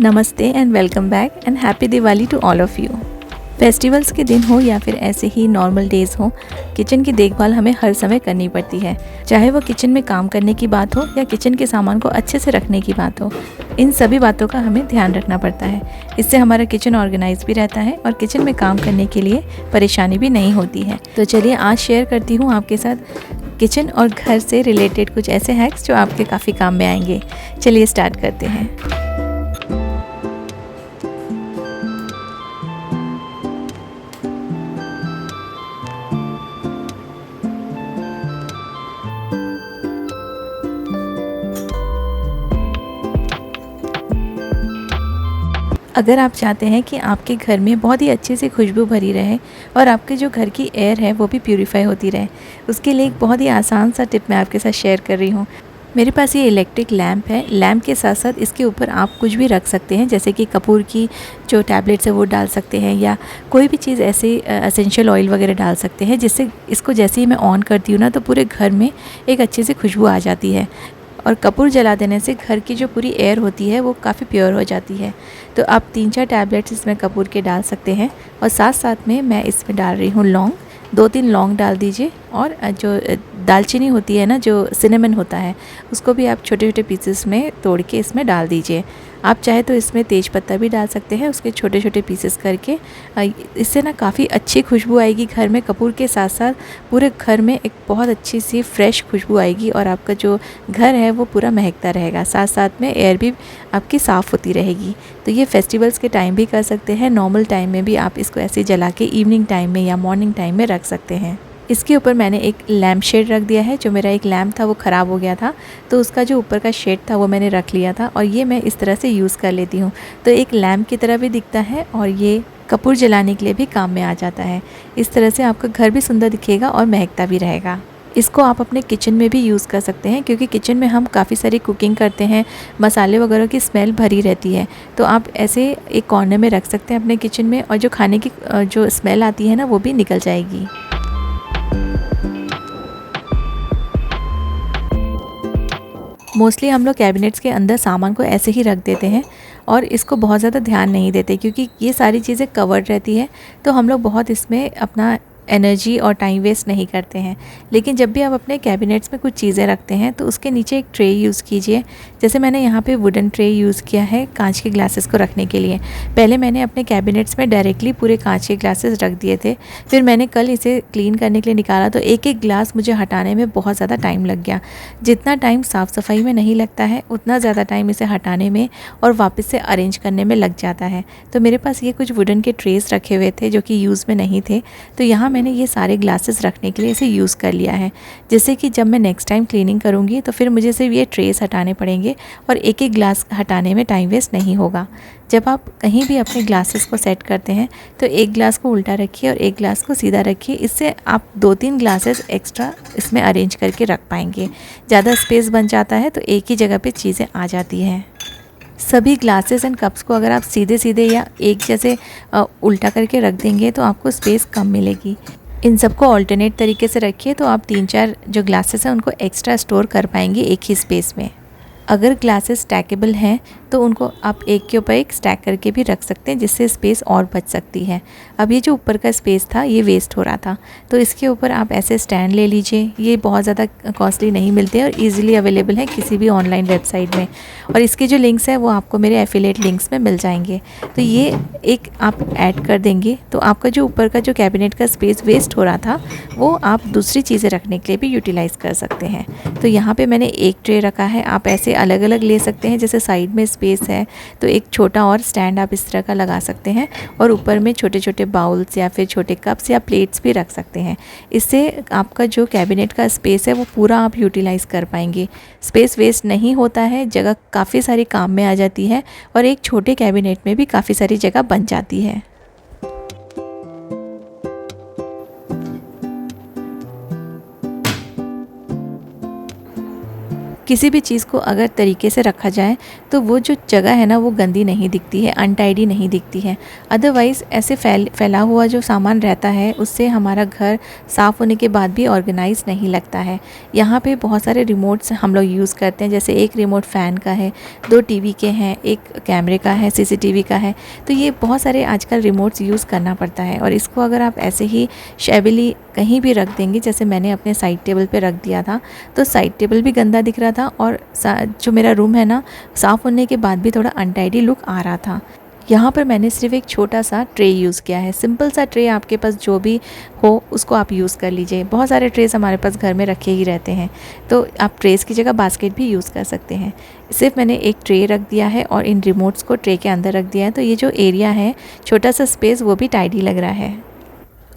नमस्ते and welcome back and happy Diwali to all of you. Festivals के दिन हो या फिर ऐसे ही नॉर्मल डेज़ हो, किचन की देखभाल हमें हर समय करनी पड़ती है। चाहे वो किचन में काम करने की बात हो या किचन के सामान को अच्छे से रखने की बात हो, इन सभी बातों का हमें ध्यान रखना पड़ता है। इससे हमारा किचन ऑर्गेनाइज भी रहता है और किचन में काम करने के लिए परेशानी भी नहीं होती है। तो चलिए आज शेयर करती हूँ आपके साथ किचन और घर से रिलेटेड कुछ ऐसे हैक्स जो आपके काफ़ी काम में आएंगे। चलिए स्टार्ट करते हैं। अगर आप चाहते हैं कि आपके घर में बहुत ही अच्छे से खुशबू भरी रहे और आपके जो घर की एयर है वो भी प्यूरीफाई होती रहे, उसके लिए एक बहुत ही आसान सा टिप मैं आपके साथ शेयर कर रही हूँ। मेरे पास ये इलेक्ट्रिक लैंप है। लैंप के साथ साथ इसके ऊपर आप कुछ भी रख सकते हैं, जैसे कि कपूर की जो टैबलेट्स है वो डाल सकते हैं या कोई भी चीज़ ऐसे एसेंशियल ऑयल वगैरह डाल सकते हैं, जिससे इसको जैसे ही मैं ऑन करती हूँ ना तो पूरे घर में एक अच्छी सी खुशबू आ जाती है। और कपूर जला देने से घर की जो पूरी एयर होती है वो काफ़ी प्योर हो जाती है। तो आप 3-4 टैबलेट्स इसमें कपूर के डाल सकते हैं और साथ साथ में मैं इसमें डाल रही हूँ लौंग। 2-3 लौंग डाल दीजिए और जो दालचीनी होती है ना, जो सिनेमन होता है, उसको भी आप छोटे छोटे पीसेस में तोड़ के इसमें डाल दीजिए। आप चाहे तो इसमें तेज पत्ता भी डाल सकते हैं, उसके छोटे छोटे पीसेस करके। इससे ना काफ़ी अच्छी खुशबू आएगी घर में। कपूर के साथ साथ पूरे घर में एक बहुत अच्छी सी फ्रेश खुशबू आएगी और आपका जो घर है वो पूरा महकता रहेगा। साथ साथ में एयर भी आपकी साफ़ होती रहेगी। तो ये फेस्टिवल्स के टाइम भी कर सकते हैं, नॉर्मल टाइम में भी आप इसको ऐसे जला के इवनिंग टाइम में या मॉर्निंग टाइम में रख सकते हैं। इसके ऊपर मैंने एक लैम्प शेड रख दिया है। जो मेरा एक लैम्प था वो ख़राब हो गया था, तो उसका जो ऊपर का शेड था वो मैंने रख लिया था और ये मैं इस तरह से यूज़ कर लेती हूँ। तो एक लैम्प की तरह भी दिखता है और ये कपूर जलाने के लिए भी काम में आ जाता है। इस तरह से आपका घर भी सुंदर दिखेगा और महकता भी रहेगा। इसको आप अपने किचन में भी यूज़ कर सकते हैं, क्योंकि किचन में हम काफ़ी सारी कुकिंग करते हैं, मसाले वगैरह की स्मेल भरी रहती है। तो आप ऐसे एक कॉर्नर में रख सकते हैं अपने किचन में और जो खाने की जो स्मेल आती है ना वो भी निकल जाएगी। मोस्टली हम लोग कैबिनेट्स के अंदर सामान को ऐसे ही रख देते हैं और इसको बहुत ज़्यादा ध्यान नहीं देते, क्योंकि ये सारी चीज़ें कवर्ड रहती है। तो हम लोग बहुत इसमें अपना एनर्जी और टाइम वेस्ट नहीं करते हैं। लेकिन जब भी आप अपने कैबिनेट्स में कुछ चीज़ें रखते हैं तो उसके नीचे एक ट्रे यूज़ कीजिए। जैसे मैंने यहाँ पे वुडन ट्रे यूज़ किया है कांच के ग्लासेस को रखने के लिए। पहले मैंने अपने कैबिनेट्स में डायरेक्टली पूरे कांच के ग्लासेस रख दिए थे, फिर मैंने कल इसे क्लीन करने के लिए निकाला तो एक एक ग्लास मुझे हटाने में बहुत ज़्यादा टाइम लग गया। जितना टाइम साफ़ सफाई में नहीं लगता है उतना ज़्यादा टाइम इसे हटाने में और वापस से अरेंज करने में लग जाता है। तो मेरे पास ये कुछ वुडन के ट्रेस रखे हुए थे जो कि यूज़ में नहीं थे, तो यहाँ मैंने ये सारे ग्लासेस रखने के लिए इसे यूज़ कर लिया है, जिससे कि जब मैं नेक्स्ट टाइम क्लीनिंग करूँगी तो फिर मुझे सिर्फ ये ट्रेस हटाने पड़ेंगे और एक एक ग्लास हटाने में टाइम वेस्ट नहीं होगा। जब आप कहीं भी अपने ग्लासेस को सेट करते हैं तो एक ग्लास को उल्टा रखिए और एक ग्लास को सीधा रखिए। इससे आप 2-3 ग्लासेस एक्स्ट्रा इसमें अरेंज करके रख पाएंगे। ज़्यादा स्पेस बन जाता है तो एक ही जगह पे चीज़ें आ जाती हैं। सभी ग्लासेस एंड कप्स को अगर आप सीधे सीधे या एक जैसे उल्टा करके रख देंगे तो आपको स्पेस कम मिलेगी। इन सबको ऑल्टरनेट तरीके से रखिए तो आप 3-4 जो ग्लासेस हैं उनको एक्स्ट्रा स्टोर कर पाएंगे एक ही स्पेस में। अगर ग्लासेस स्टैकेबल हैं तो उनको आप एक के ऊपर एक स्टैक करके भी रख सकते हैं, जिससे स्पेस और बच सकती है। अब ये जो ऊपर का स्पेस था ये वेस्ट हो रहा था, तो इसके ऊपर आप ऐसे स्टैंड ले लीजिए। ये बहुत ज़्यादा कॉस्टली नहीं मिलते और इजीली अवेलेबल है किसी भी ऑनलाइन वेबसाइट में, और इसके जो लिंक्स हैं वो आपको मेरे एफिलिएट लिंक्स में मिल जाएंगे। तो ये एक आप ऐड कर देंगे तो आपका जो ऊपर का जो कैबिनेट का स्पेस वेस्ट हो रहा था वो आप दूसरी चीज़ें रखने के लिए भी यूटिलाइज़ कर सकते हैं। तो यहाँ पर मैंने एक ट्रे रखा है, आप ऐसे अलग अलग ले सकते हैं। जैसे साइड में स्पेस है तो एक छोटा और स्टैंड आप इस तरह का लगा सकते हैं और ऊपर में छोटे छोटे बाउल्स या फिर छोटे कप्स या प्लेट्स भी रख सकते हैं। इससे आपका जो कैबिनेट का स्पेस है वो पूरा आप यूटिलाइज़ कर पाएंगे। स्पेस वेस्ट नहीं होता है, जगह काफ़ी सारी काम में आ जाती है और एक छोटे कैबिनेट में भी काफ़ी सारी जगह बन जाती है। किसी भी चीज़ को अगर तरीके से रखा जाए तो वो जो जगह है ना वो गंदी नहीं दिखती है, अनटाइडी नहीं दिखती है। अदरवाइज़ ऐसे फैला हुआ जो सामान रहता है उससे हमारा घर साफ़ होने के बाद भी ऑर्गेनाइज नहीं लगता है। यहाँ पे बहुत सारे रिमोट्स हम लोग यूज़ करते हैं, जैसे एक रिमोट फ़ैन का है, 2 टीवी के हैं, एक कैमरे का है, सीसीटीवी का है। तो ये बहुत सारे आजकल रिमोट्स यूज़ करना पड़ता है और इसको अगर आप ऐसे ही शैबिली कहीं भी रख देंगे, जैसे मैंने अपने साइड टेबल पे रख दिया था, तो साइड टेबल भी गंदा दिख रहा था और जो मेरा रूम है ना साफ़ होने के बाद भी थोड़ा अनटाइडी लुक आ रहा था। यहाँ पर मैंने सिर्फ एक छोटा सा ट्रे यूज़ किया है। सिंपल सा ट्रे आपके पास जो भी हो उसको आप यूज़ कर लीजिए। बहुत सारे ट्रेस हमारे पास घर में रखे ही रहते हैं, तो आप ट्रेस की जगह बास्केट भी यूज़ कर सकते हैं। सिर्फ मैंने एक ट्रे रख दिया है और इन रिमोट्स को ट्रे के अंदर रख दिया है, तो ये जो एरिया है, छोटा सा स्पेस, वो भी टाइडी लग रहा है।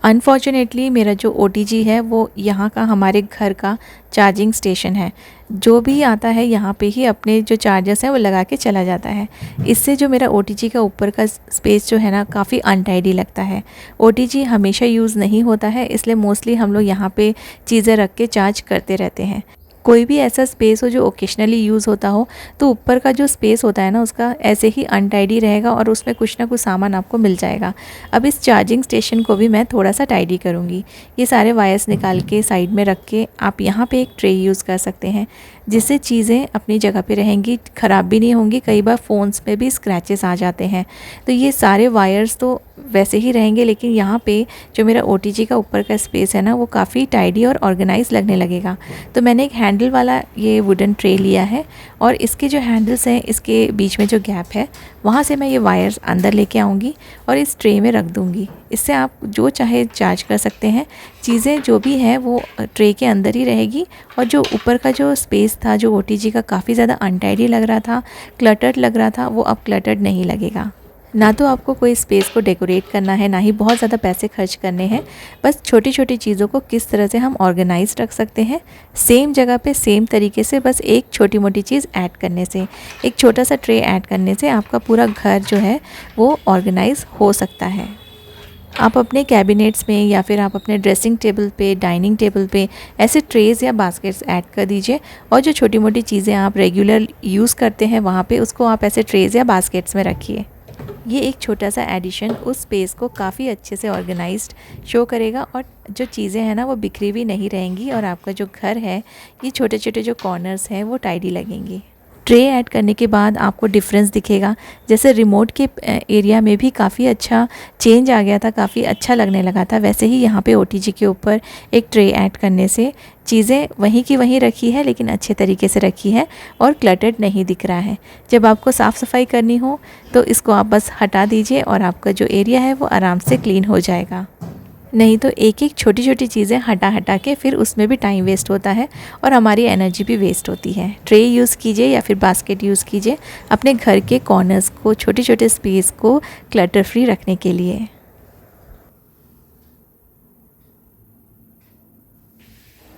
अनफॉर्चुनेटली मेरा जो ओटीजी है वो यहाँ का हमारे घर का चार्जिंग स्टेशन है। जो भी आता है यहाँ पे ही अपने जो चार्जर्स हैं वो लगा के चला जाता है। इससे जो मेरा ओटीजी का ऊपर का स्पेस जो है ना काफ़ी अनटाइडी लगता है। ओटीजी हमेशा यूज़ नहीं होता है, इसलिए मोस्टली हम लोग यहाँ पे चीज़ें रख के चार्ज करते रहते हैं। कोई भी ऐसा स्पेस हो जो ओकेशनली यूज़ होता हो तो ऊपर का जो स्पेस होता है ना उसका ऐसे ही अनटाइडी रहेगा और उसमें कुछ ना कुछ सामान आपको मिल जाएगा। अब इस चार्जिंग स्टेशन को भी मैं थोड़ा सा टाइडी करूँगी। ये सारे वायर्स निकाल के साइड में रख के आप यहाँ पे एक ट्रे यूज़ कर सकते हैं, जिससे चीज़ें अपनी जगह पे रहेंगी, ख़राब भी नहीं होंगी। कई बार फ़ोन्स में भी स्क्रैचेस आ जाते हैं, तो ये सारे वायर्स तो वैसे ही रहेंगे, लेकिन यहाँ पे जो मेरा ओटीजी का ऊपर का स्पेस है ना वो काफ़ी टाइडी और ऑर्गेनाइज लगने लगेगा। तो मैंने एक हैंडल वाला ये वुडन ट्रे लिया है और इसके जो हैंडल्स हैं, इसके बीच में जो गैप है वहाँ से मैं ये वायर्स अंदर लेके आऊँगी और इस ट्रे में रख दूँगी। इससे आप जो चाहे चार्ज कर सकते हैं। चीज़ें जो भी हैं वो ट्रे के अंदर ही रहेगी और जो ऊपर का जो स्पेस था, जो ओटीजी का काफ़ी ज़्यादा अनटाइडी लग रहा था, क्लटर्ड लग रहा था, वो अब क्लटर्ड नहीं लगेगा। ना तो आपको कोई स्पेस को डेकोरेट करना है, ना ही बहुत ज़्यादा पैसे खर्च करने हैं। बस छोटी छोटी चीज़ों को किस तरह से हम ऑर्गेनाइज रख सकते हैं, सेम जगह पे सेम तरीके से, बस एक छोटी मोटी चीज़ ऐड करने से, एक छोटा सा ट्रे ऐड करने से आपका पूरा घर जो है वो ऑर्गेनाइज हो सकता है। आप अपने कैबिनेट्स में या फिर आप अपने ड्रेसिंग टेबल पे, डाइनिंग टेबल पे ऐसे ट्रेज़ या बास्केट्स ऐड कर दीजिए और जो छोटी मोटी चीज़ें आप रेगुलर यूज़ करते हैं वहाँ पे उसको आप ऐसे ट्रेज़ या बास्केट्स में रखिए। ये एक छोटा सा एडिशन उस स्पेस को काफ़ी अच्छे से ऑर्गेनाइज्ड शो करेगा और जो चीज़ें हैं ना वो बिखरी भी नहीं रहेंगी और आपका जो घर है, ये छोटे छोटे जो कॉर्नर्स हैं वो टाइडी लगेंगी। ट्रे ऐड करने के बाद आपको डिफरेंस दिखेगा। जैसे रिमोट के एरिया में भी काफ़ी अच्छा चेंज आ गया था, काफ़ी अच्छा लगने लगा था, वैसे ही यहाँ पे ओटीजी के ऊपर एक ट्रे ऐड करने से चीज़ें वहीं की वहीं रखी है, लेकिन अच्छे तरीके से रखी है और क्लटर्ड नहीं दिख रहा है। जब आपको साफ़ सफाई करनी हो तो इसको आप बस हटा दीजिए और आपका जो एरिया है वो आराम से क्लीन हो जाएगा। नहीं तो एक एक छोटी छोटी चीज़ें हटा हटा के फिर उसमें भी टाइम वेस्ट होता है और हमारी एनर्जी भी वेस्ट होती है। ट्रे यूज़ कीजिए या फिर बास्केट यूज़ कीजिए अपने घर के कॉर्नर्स को, छोटे छोटे स्पेस को क्लटर फ्री रखने के लिए।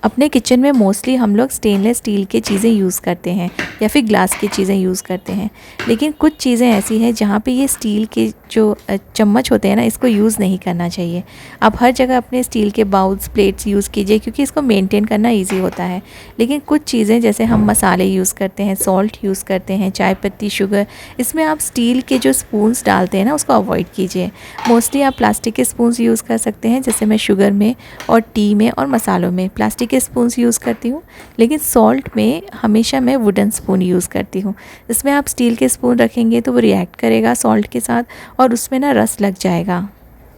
अपने किचन में मोस्टली हम लोग स्टेनलेस स्टील की चीज़ें यूज़ करते हैं या फिर ग्लास की चीज़ें यूज़ करते हैं, लेकिन कुछ चीज़ें ऐसी हैं जहाँ पे ये स्टील के जो चम्मच होते हैं ना, इसको यूज़ नहीं करना चाहिए। आप हर जगह अपने स्टील के बाउल्स, प्लेट्स यूज़ कीजिए क्योंकि इसको मेंटेन करना ईजी होता है। लेकिन कुछ चीज़ें जैसे हम मसाले यूज़ करते हैं, सॉल्ट यूज़ करते हैं, चाय पत्ती, शुगर, इसमें आप स्टील के जो स्पून्स डालते हैं ना उसको अवॉइड कीजिए। मोस्टली आप प्लास्टिक के स्पून्स यूज़ कर सकते हैं, जैसे मैं शुगर में और टी में और मसालों में प्लास्टिक के स्पून्स यूज़ करती हूँ, लेकिन सॉल्ट में हमेशा मैं वुडन स्पून यूज़ करती हूँ। इसमें आप स्टील के स्पून रखेंगे तो वो रिएक्ट करेगा सॉल्ट के साथ और उसमें ना रस्ट लग जाएगा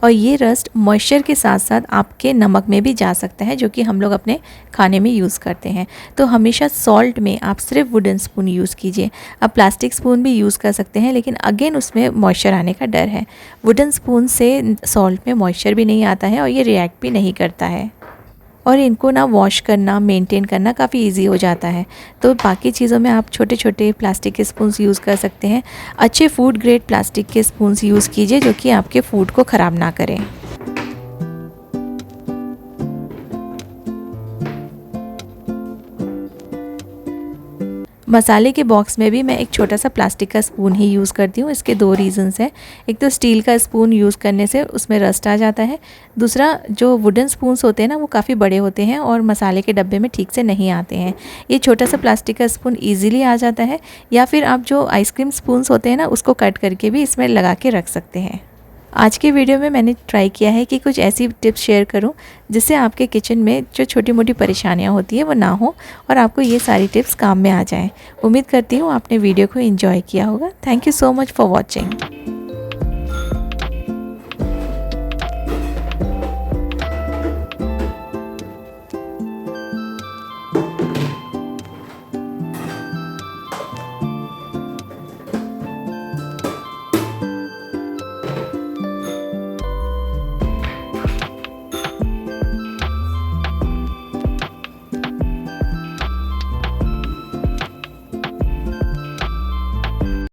और ये रस्ट मॉइस्चर के साथ साथ आपके नमक में भी जा सकता है, जो कि हम लोग अपने खाने में यूज़ करते हैं। तो हमेशा सॉल्ट में आप सिर्फ वुडन स्पून यूज़ कीजिए। आप प्लास्टिक स्पून भी यूज़ कर सकते हैं, लेकिन अगेन उसमें मॉइस्चर आने का डर है। वुडन स्पून से सॉल्ट में मॉइस्चर भी नहीं आता है और ये रिएक्ट भी नहीं करता है और इनको ना वॉश करना, मेंटेन करना काफ़ी इजी हो जाता है। तो बाकी चीज़ों में आप छोटे छोटे प्लास्टिक के स्पून्स यूज़ कर सकते हैं। अच्छे फूड ग्रेड प्लास्टिक के स्पून्स यूज़ कीजिए जो कि आपके फूड को ख़राब ना करें। मसाले के बॉक्स में भी मैं एक छोटा सा प्लास्टिक का स्पून ही यूज़ करती हूँ। इसके 2 रीज़न्स हैं। एक तो स्टील का स्पून यूज़ करने से उसमें रस्ट आ जाता है। दूसरा, जो वुडन स्पून्स होते हैं ना, वो काफ़ी बड़े होते हैं और मसाले के डब्बे में ठीक से नहीं आते हैं। ये छोटा सा प्लास्टिक का स्पून ईज़िली आ जाता है, या फिर आप जो आइसक्रीम स्पून्स होते हैं ना, उसको कट करके भी इसमें लगा के रख सकते हैं। आज के वीडियो में मैंने ट्राई किया है कि कुछ ऐसी टिप्स शेयर करूं जिससे आपके किचन में जो छोटी मोटी परेशानियां होती है वो ना हो और आपको ये सारी टिप्स काम में आ जाएं। उम्मीद करती हूँ आपने वीडियो को एंजॉय किया होगा। Thank you so much for watching.